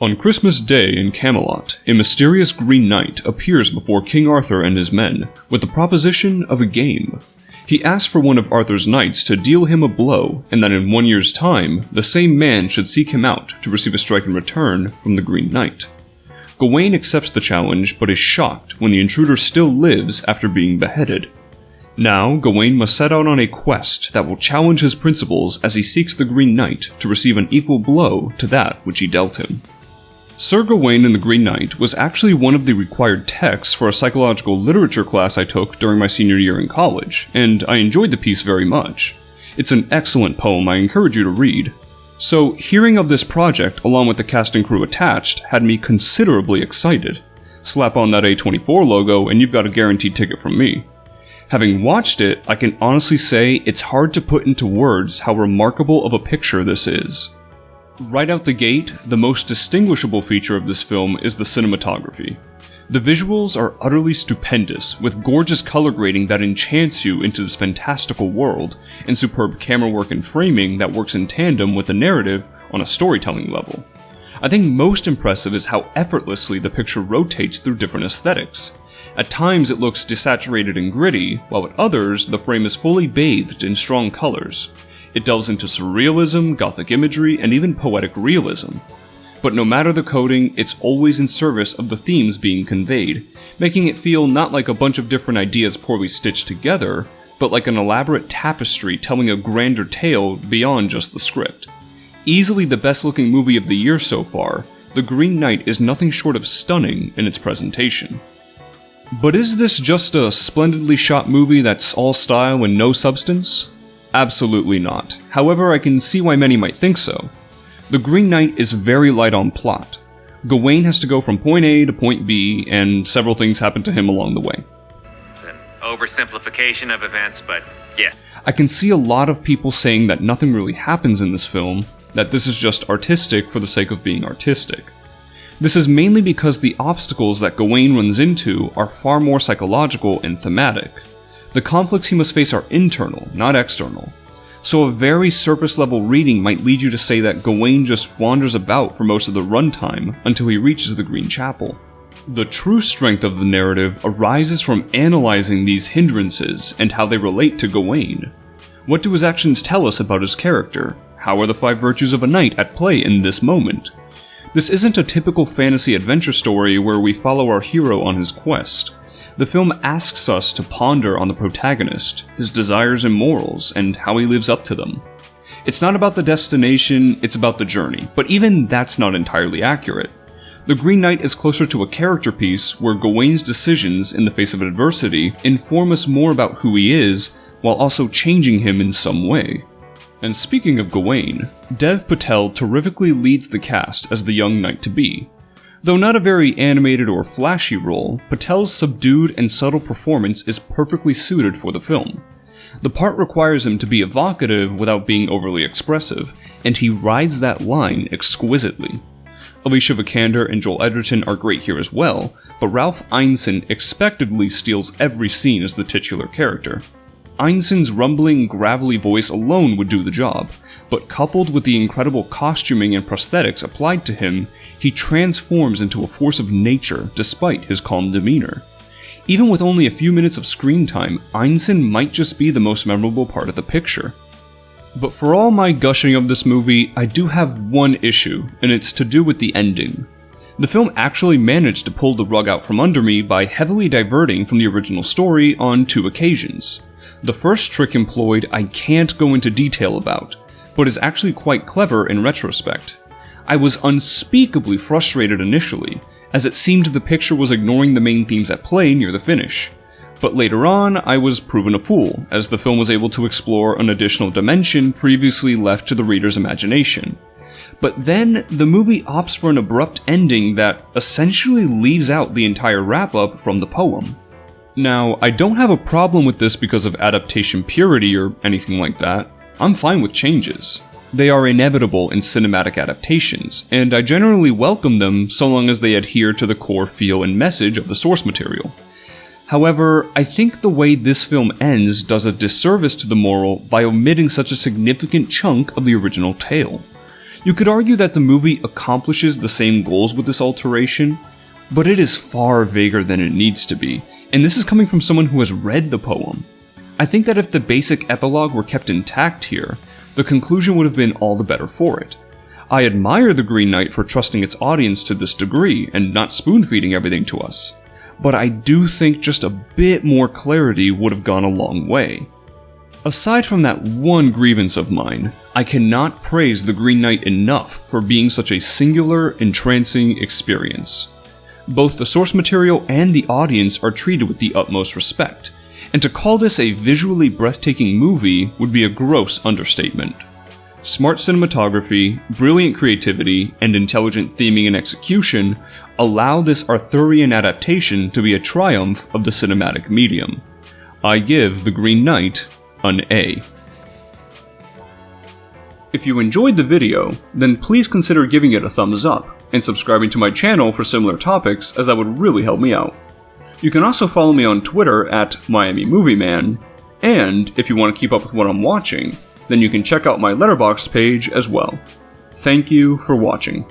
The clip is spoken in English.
On Christmas Day in Camelot, a mysterious Green Knight appears before King Arthur and his men with the proposition of a game. He asks for one of Arthur's knights to deal him a blow, and that in 1 year's time, the same man should seek him out to receive a strike in return from the Green Knight. Gawain accepts the challenge, but is shocked when the intruder still lives after being beheaded. Now, Gawain must set out on a quest that will challenge his principles as he seeks the Green Knight to receive an equal blow to that which he dealt him. Sir Gawain and the Green Knight was actually one of the required texts for a psychological literature class I took during my senior year in college, and I enjoyed the piece very much. It's an excellent poem I encourage you to read. So, hearing of this project along with the cast and crew attached had me considerably excited. Slap on that A24 logo and you've got a guaranteed ticket from me. Having watched it, I can honestly say it's hard to put into words how remarkable of a picture this is. Right out the gate, the most distinguishable feature of this film is the cinematography. The visuals are utterly stupendous, with gorgeous color grading that enchants you into this fantastical world, and superb camera work and framing that works in tandem with the narrative on a storytelling level. I think most impressive is how effortlessly the picture rotates through different aesthetics. At times it looks desaturated and gritty, while at others the frame is fully bathed in strong colors. It delves into surrealism, gothic imagery, and even poetic realism. But no matter the coding, it's always in service of the themes being conveyed, making it feel not like a bunch of different ideas poorly stitched together, but like an elaborate tapestry telling a grander tale beyond just the script. Easily the best looking movie of the year so far, The Green Knight is nothing short of stunning in its presentation. But is this just a splendidly shot movie that's all style and no substance? Absolutely not. However, I can see why many might think so. The Green Knight is very light on plot. Gawain has to go from point A to point B, and several things happen to him along the way. It's an oversimplification of events, but yeah. I can see a lot of people saying that nothing really happens in this film, that this is just artistic for the sake of being artistic. This is mainly because the obstacles that Gawain runs into are far more psychological and thematic. The conflicts he must face are internal, not external. So a very surface level reading might lead you to say that Gawain just wanders about for most of the runtime until he reaches the Green Chapel. The true strength of the narrative arises from analyzing these hindrances and how they relate to Gawain. What do his actions tell us about his character? How are the 5 virtues of a knight at play in this moment? This isn't a typical fantasy adventure story where we follow our hero on his quest. The film asks us to ponder on the protagonist, his desires and morals, and how he lives up to them. It's not about the destination, it's about the journey, but even that's not entirely accurate. The Green Knight is closer to a character piece where Gawain's decisions in the face of adversity inform us more about who he is, while also changing him in some way. And speaking of Gawain, Dev Patel terrifically leads the cast as the young knight-to-be. Though not a very animated or flashy role, Patel's subdued and subtle performance is perfectly suited for the film. The part requires him to be evocative without being overly expressive, and he rides that line exquisitely. Alicia Vikander and Joel Edgerton are great here as well, but Ralph Ineson expectedly steals every scene as the titular character. Ineson's rumbling, gravelly voice alone would do the job, but coupled with the incredible costuming and prosthetics applied to him, he transforms into a force of nature despite his calm demeanor. Even with only a few minutes of screen time, Ineson might just be the most memorable part of the picture. But for all my gushing of this movie, I do have one issue, and it's to do with the ending. The film actually managed to pull the rug out from under me by heavily diverting from the original story on 2 occasions. The first trick employed I can't go into detail about, but is actually quite clever in retrospect. I was unspeakably frustrated initially, as it seemed the picture was ignoring the main themes at play near the finish. But later on, I was proven a fool, as the film was able to explore an additional dimension previously left to the reader's imagination. But then, the movie opts for an abrupt ending that essentially leaves out the entire wrap-up from the poem. Now, I don't have a problem with this because of adaptation purity or anything like that. I'm fine with changes. They are inevitable in cinematic adaptations, and I generally welcome them so long as they adhere to the core feel and message of the source material. However, I think the way this film ends does a disservice to the moral by omitting such a significant chunk of the original tale. You could argue that the movie accomplishes the same goals with this alteration, but it is far vaguer than it needs to be, and this is coming from someone who has read the poem. I think that if the basic epilogue were kept intact here, the conclusion would have been all the better for it. I admire The Green Knight for trusting its audience to this degree and not spoon-feeding everything to us, but I do think just a bit more clarity would have gone a long way. Aside from that one grievance of mine, I cannot praise The Green Knight enough for being such a singular, entrancing experience. Both the source material and the audience are treated with the utmost respect, and to call this a visually breathtaking movie would be a gross understatement. Smart cinematography, brilliant creativity, and intelligent theming and execution allow this Arthurian adaptation to be a triumph of the cinematic medium. I give The Green Knight an A. If you enjoyed the video, then please consider giving it a thumbs up and subscribing to my channel for similar topics, as that would really help me out. You can also follow me on Twitter at MiamiMovieMan, and if you want to keep up with what I'm watching, then you can check out my Letterboxd page as well. Thank you for watching.